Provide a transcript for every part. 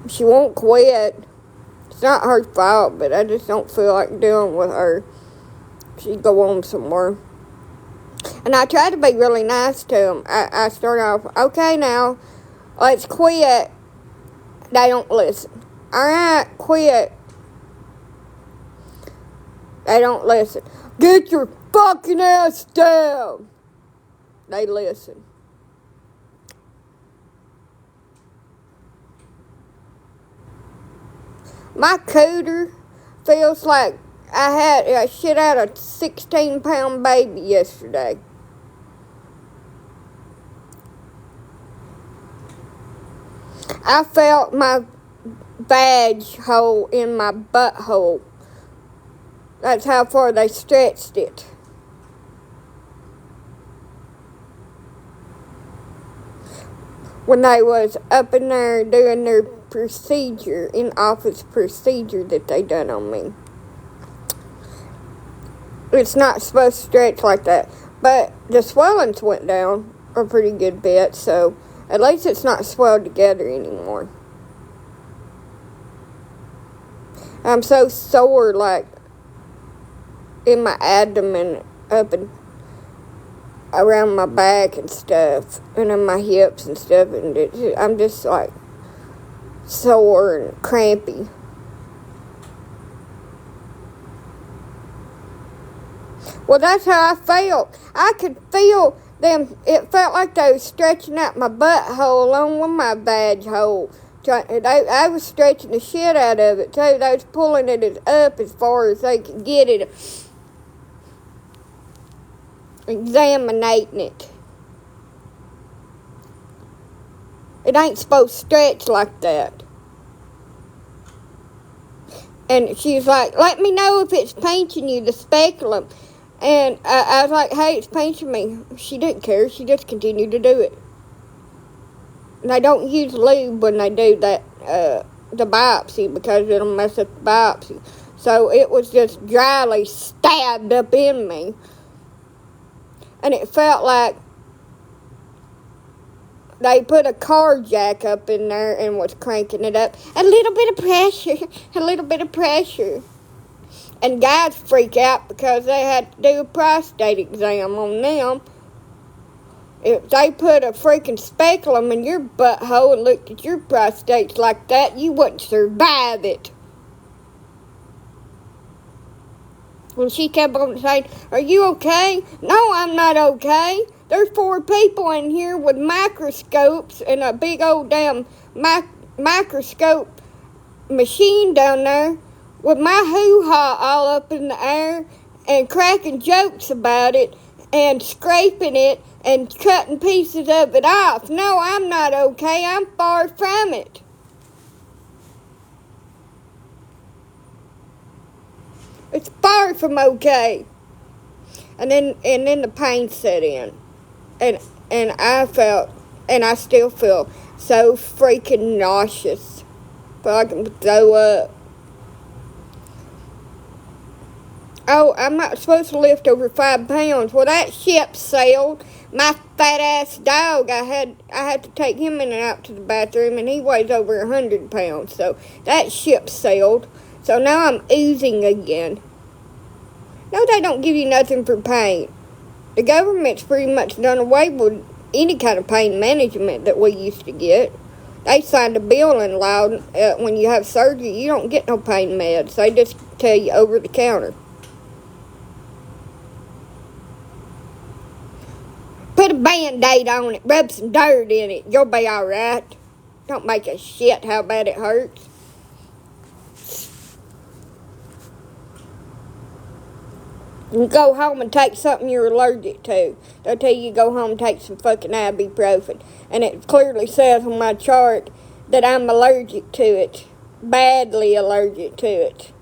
She won't quit. It's not her fault, but I just don't feel like dealing with her. She'd go on somewhere. And I try to be really nice to them. I start off, okay, now, let's quit. They don't listen. Alright, quit. They don't listen. Get your fucking ass down. They listen. My cooter feels like I had a shit out a 16-pound baby yesterday. I felt my vag hole in my butthole. That's how far they stretched it. When they was up in there doing their procedure, in-office procedure that they done on me. It's not supposed to stretch like that. But the swellings went down a pretty good bit, so at least it's not swelled together anymore. I'm so sore, like, in my abdomen, up and around my back and stuff, and on my hips and stuff, and I'm just, like, sore and crampy. Well, that's how I felt. I could feel them. It felt like they was stretching out my butthole along with my vag hole. I was stretching the shit out of it, too. They was pulling it up as far as they could get it. Examining it. It ain't supposed to stretch like that. And she's like, let me know if it's pinching you, the speculum. And I was like, hey, it's pinching me. She didn't care. She just continued to do it. And they don't use lube when they do that, the biopsy, because it'll mess up the biopsy. So it was just dryly stabbed up in me. And it felt like they put a car jack up in there and was cranking it up. A little bit of pressure. A little bit of pressure. And guys freak out because they had to do a prostate exam on them. If they put a freaking speculum in your butthole and looked at your prostates like that, you wouldn't survive it. When she kept on saying, are you okay? No, I'm not okay. There's 4 people in here with microscopes and a big old damn microscope machine down there with my hoo-ha all up in the air and cracking jokes about it and scraping it and cutting pieces of it off. No, I'm not okay. I'm far from it. It's far from okay. And then the pain set in. And I felt, and I still feel, so freaking nauseous. Feel like I can throw up. Oh, I'm not supposed to lift over 5 pounds. Well, that ship sailed. My fat ass dog, I had to take him in and out to the bathroom, and he weighs over 100 pounds. So that ship sailed. So now I'm oozing again. No, they don't give you nothing for pain. The government's pretty much done away with any kind of pain management that we used to get. They signed a bill and allowed when you have surgery, you don't get no pain meds. They just tell you over the counter. Put a Band-Aid on it, rub some dirt in it, you'll be alright. Don't make a shit how bad it hurts. You go home and take something you're allergic to. They'll tell you go home and take some fucking ibuprofen. And it clearly says on my chart that I'm allergic to it. Badly allergic to it.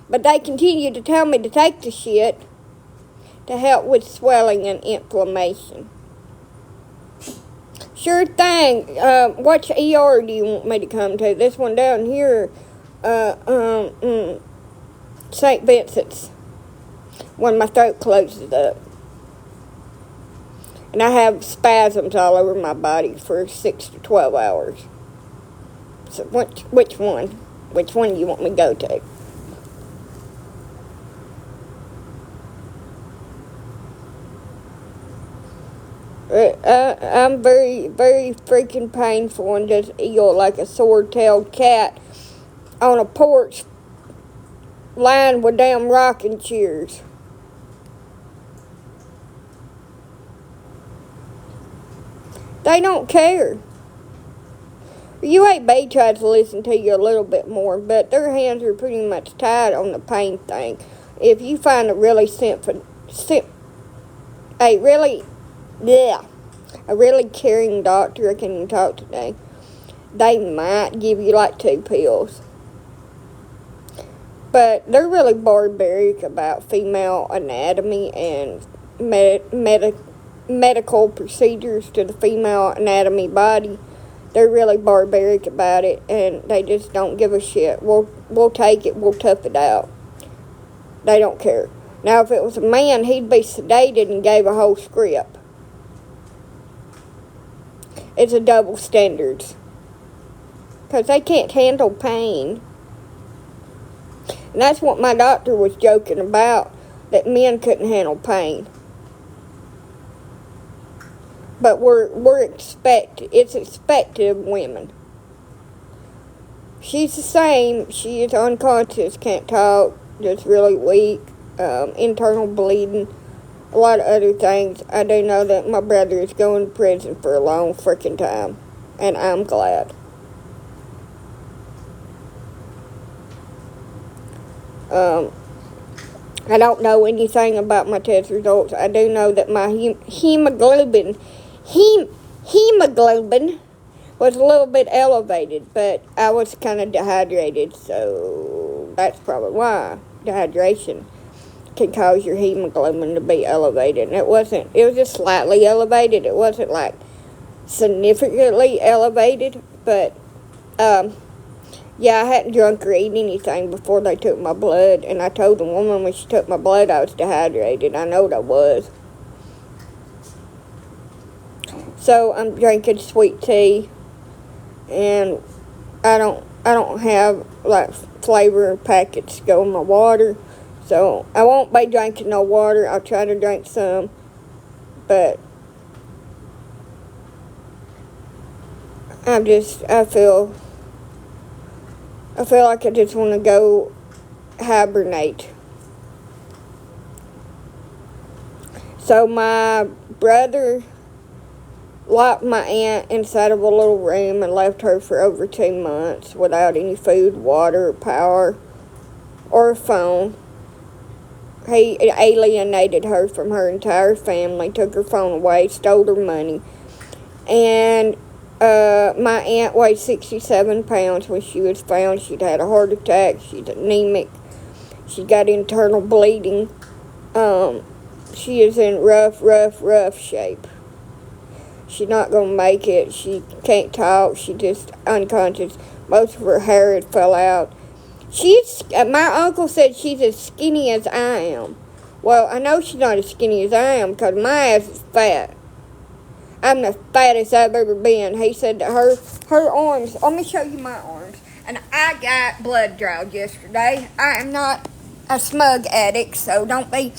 But they continue to tell me to take the shit to help with swelling and inflammation. Sure thing. Which ER do you want me to come to? This one down here, St. Vincent's. When my throat closes up. And I have spasms all over my body for 6 to 12 hours. So which one? Which one do you want me to go to? I'm very, very freaking painful and just eel like a sword-tailed cat on a porch lined with damn rocking chairs. They don't care. UAB tries to listen to you a little bit more, but their hands are pretty much tied on the pain thing. If you find a really a really caring doctor I can talk today, they might give you like 2 pills. But they're really barbaric about female anatomy and medical procedures to the female anatomy body. They're really barbaric about it, and they just don't give a shit. We'll take it. We'll tough it out. They don't care. Now, if it was a man, he'd be sedated and gave a whole script. It's a double standards. Because they can't handle pain. And that's what my doctor was joking about, that men couldn't handle pain. But it's expected of women. She's the same. She is unconscious, can't talk, just really weak, internal bleeding, a lot of other things. I do know that my brother is going to prison for a long freaking time, and I'm glad. I don't know anything about my test results. I do know that my hemoglobin was a little bit elevated, but I was kind of dehydrated, so that's probably why. Dehydration can cause your hemoglobin to be elevated. And it was just slightly elevated. It wasn't like significantly elevated, but yeah, I hadn't drunk or eaten anything before they took my blood, and I told the woman when she took my blood I was dehydrated. I know I was. So I'm drinking sweet tea, and I don't have like flavor packets go in my water, so I won't be drinking no water. I'll try to drink some, but I feel like I just want to go hibernate. So my brother locked my aunt inside of a little room and left her for over 2 months without any food, water, power, or a phone. He alienated her from her entire family, took her phone away, stole her money. And my aunt weighed 67 pounds when she was found. She'd had a heart attack. She's anemic. She got internal bleeding. She is in rough shape. She's not going to make it. She can't talk. She's just unconscious. Most of her hair had fell out. My uncle said she's as skinny as I am. Well, I know she's not as skinny as I am because my ass is fat. I'm the fattest I've ever been. He said that her arms, let me show you my arms. And I got blood draws yesterday. I am not a smug addict, so don't be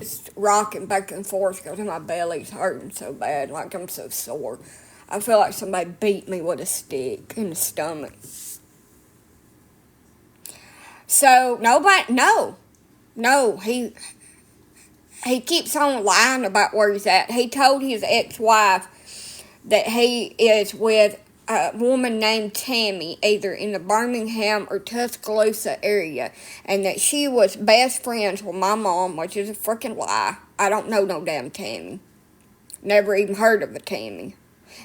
just rocking back and forth because my belly's hurting so bad. Like, I'm so sore. I feel like somebody beat me with a stick in the stomach. So, he keeps on lying about where he's at. He told his ex-wife that he is with a woman named Tammy, either in the Birmingham or Tuscaloosa area, and that she was best friends with my mom, which is a freaking lie. I don't know no damn Tammy. Never even heard of a Tammy.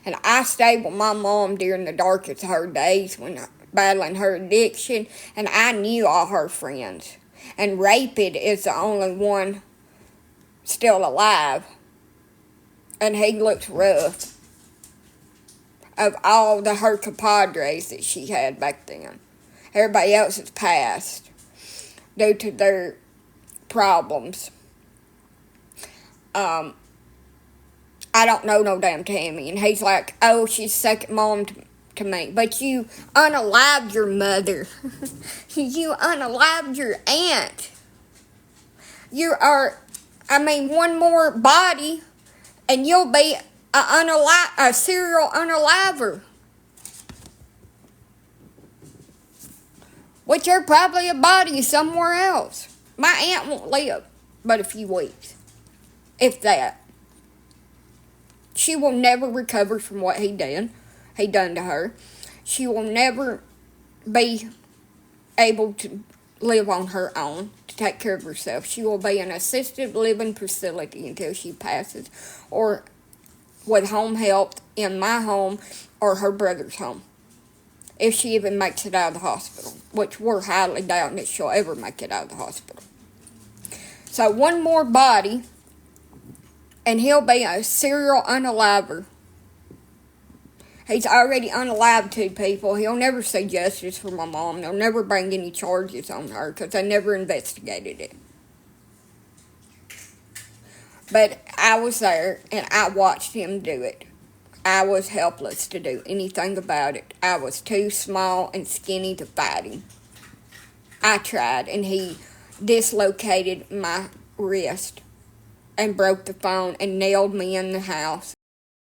And I stayed with my mom during the darkest of her days when battling her addiction, and I knew all her friends. And Rapid is the only one still alive, and he looks rough. Of all her compadres that she had back then, everybody else has passed due to their problems. I don't know no damn Tammy. And he's like, oh, she's second mom to me. But you unalived your mother. You unalived your aunt. You are, one more body, and you'll be a serial unaliver. Which are probably a body somewhere else. My aunt won't live but a few weeks. If that. She will never recover from what he done to her. She will never be able to live on her own, to take care of herself. She will be in an assisted living facility until she passes, or with home help in my home or her brother's home, if she even makes it out of the hospital, which we're highly doubting that she'll ever make it out of the hospital. So one more body, and he'll be a serial unaliver. He's already unalived 2 people. He'll never see justice for my mom. They'll never bring any charges on her because they never investigated it. But I was there, and I watched him do it. I was helpless to do anything about it. I was too small and skinny to fight him. I tried, and he dislocated my wrist and broke the phone and nailed me in the house.